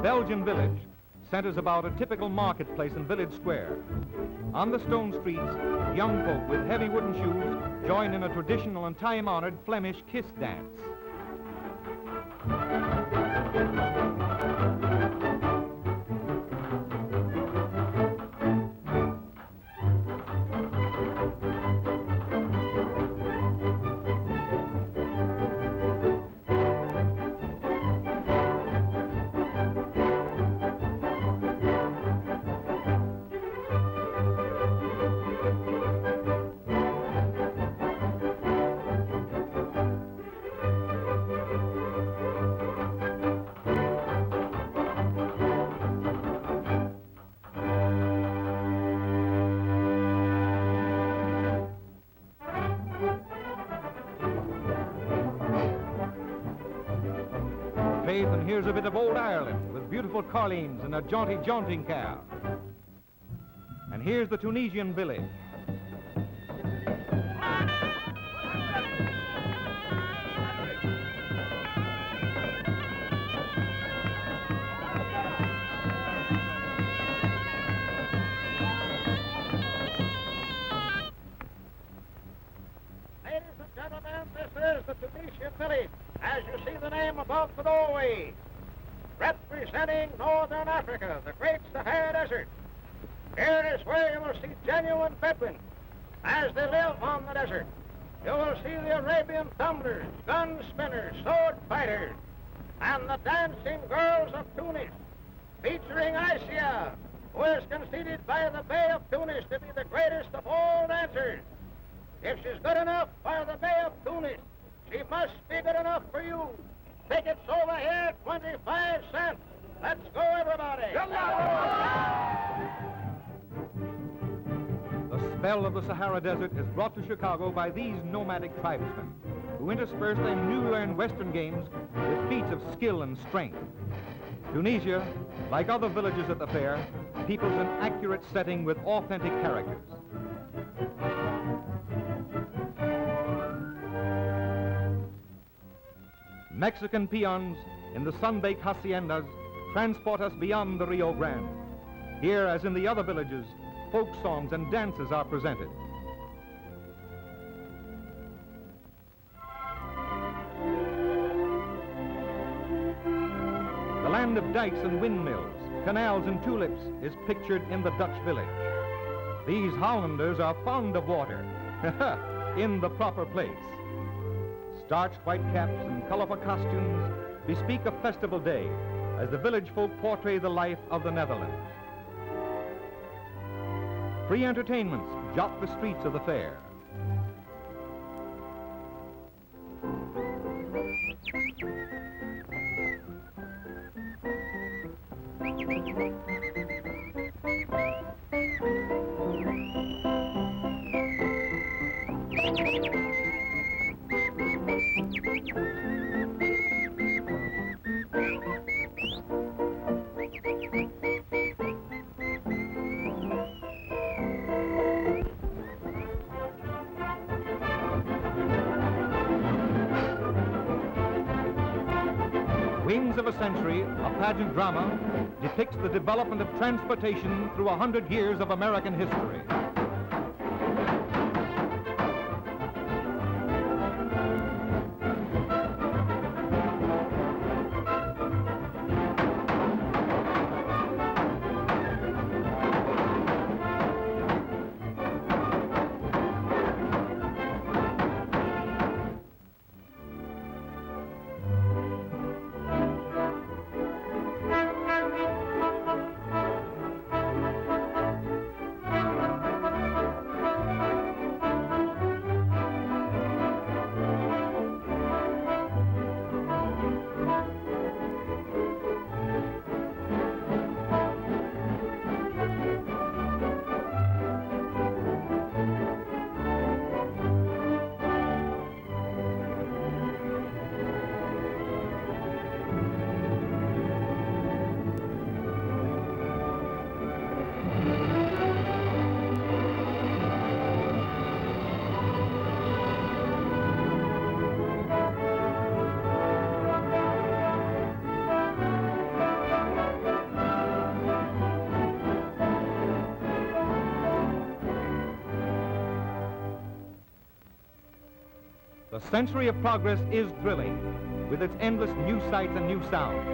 Belgian village centers about a typical marketplace and village square. On the stone streets, young folk with heavy wooden shoes join in a traditional and time-honored Flemish kiss dance. Faith, and here's a bit of old Ireland with beautiful carlines and a jaunty jaunting car. And here's the Tunisian village. Ladies and gentlemen, this is the Tunisian village, as you see the name above the doorway, representing Northern Africa, the Great Sahara Desert. Here is where you will see genuine Bedouins as they live on the desert. You will see the Arabian tumblers, gun spinners, sword fighters, and the dancing girls of Tunis, featuring Asia, who is conceded by the Bey of Tunis to be the greatest of all dancers. If she's good enough for the Bey of Tunis, she must be good enough for you. Tickets over here, 25 cents. Let's go, everybody. The spell of the Sahara Desert is brought to Chicago by these nomadic tribesmen, who intersperse their new-learned Western games with feats of skill and strength. Tunisia, like other villages at the fair, peoples an accurate setting with authentic characters. Mexican peons in the sun-baked haciendas transport us beyond the Rio Grande. Here, as in the other villages, folk songs and dances are presented. The land of dikes and windmills, canals and tulips is pictured in the Dutch village. These Hollanders are fond of water, in the proper place. Starched white caps and colorful costumes bespeak a festival day as the village folk portray the life of the Netherlands. Free entertainments jot the streets of the fair. Wings of a Century, a pageant drama, depicts the development of transportation through 100 years of American history. The century of progress is thrilling, with its endless new sights and new sounds,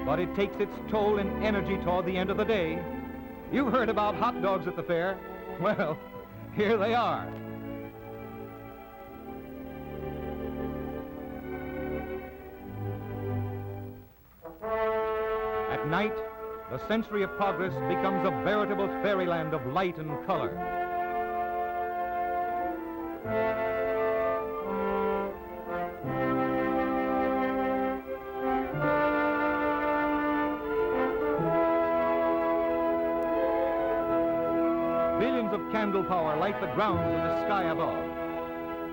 but it takes its toll in energy toward the end of the day. You've heard about hot dogs at the fair. Well, here they are. At night, the century of progress becomes a veritable fairyland of light and color. Billions of candle power light the grounds in the sky above.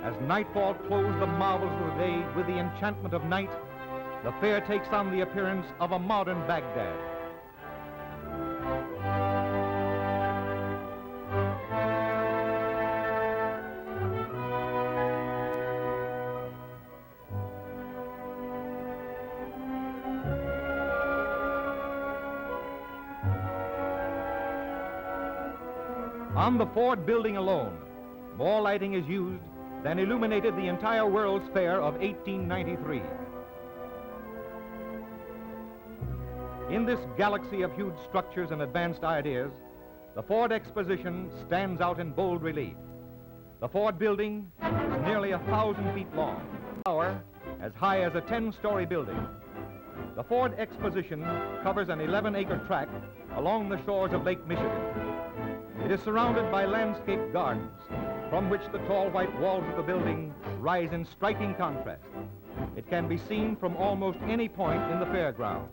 As nightfall clothes the marvels of the day with the enchantment of night, the fair takes on the appearance of a modern Baghdad. On the Ford building alone, more lighting is used than illuminated the entire World's Fair of 1893. In this galaxy of huge structures and advanced ideas, the Ford Exposition stands out in bold relief. The Ford building is nearly 1,000 feet long, tower as high as a 10-story building. The Ford Exposition covers an 11-acre tract along the shores of Lake Michigan. It is surrounded by landscape gardens, from which the tall white walls of the building rise in striking contrast. It can be seen from almost any point in the fairgrounds.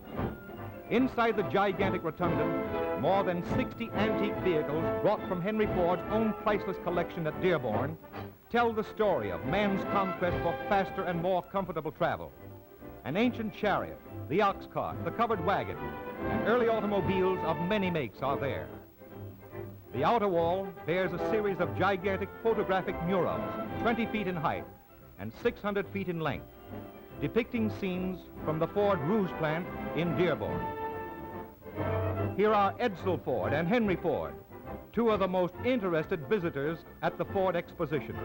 Inside the gigantic rotunda, more than 60 antique vehicles brought from Henry Ford's own priceless collection at Dearborn tell the story of man's conquest for faster and more comfortable travel. An ancient chariot, the ox cart, the covered wagon, and early automobiles of many makes are there. The outer wall bears a series of gigantic photographic murals, 20 feet in height and 600 feet in length, depicting scenes from the Ford Rouge plant in Dearborn. Here are Edsel Ford and Henry Ford, two of the most interested visitors at the Ford Exposition.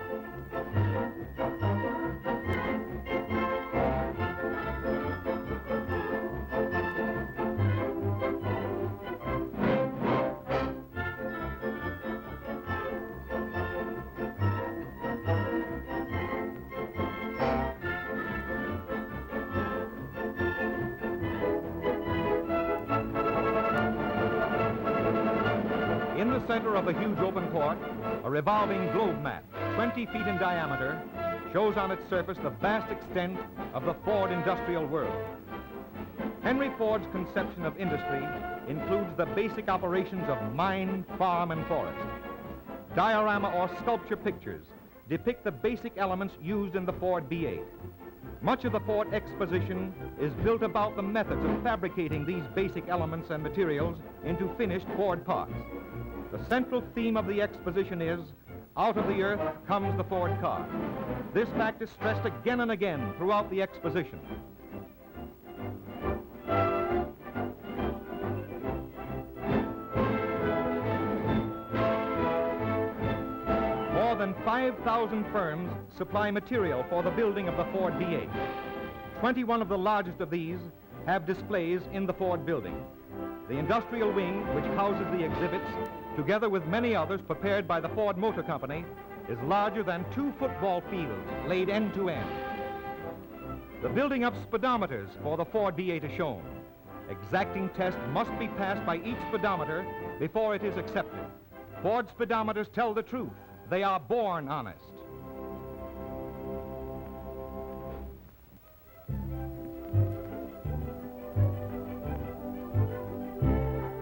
In the center of the huge open court, a revolving globe map, 20 feet in diameter, shows on its surface the vast extent of the Ford industrial world. Henry Ford's conception of industry includes the basic operations of mine, farm, and forest. Diorama or sculpture pictures depict the basic elements used in the Ford B8. Much of the Ford Exposition is built about the methods of fabricating these basic elements and materials into finished Ford parts. The central theme of the exposition is, out of the earth comes the Ford car. This fact is stressed again and again throughout the exposition. More than 5,000 firms supply material for the building of the Ford B8. 21 of the largest of these have displays in the Ford building. The industrial wing, which houses the exhibits, together with many others prepared by the Ford Motor Company, is larger than 2 football fields laid end to end. The building of speedometers for the Ford B8 is shown. Exacting tests must be passed by each speedometer before it is accepted. Ford speedometers tell the truth. They are born honest.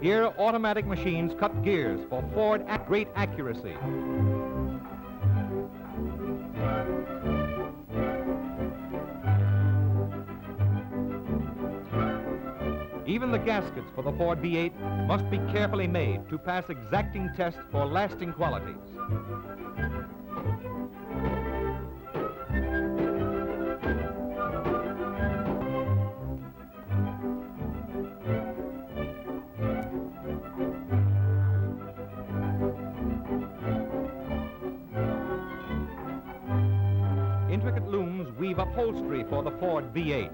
Here, automatic machines cut gears for Ford at great accuracy. Even the gaskets for the Ford B8 must be carefully made to pass exacting tests for lasting qualities. intricate looms weave upholstery for the Ford V8.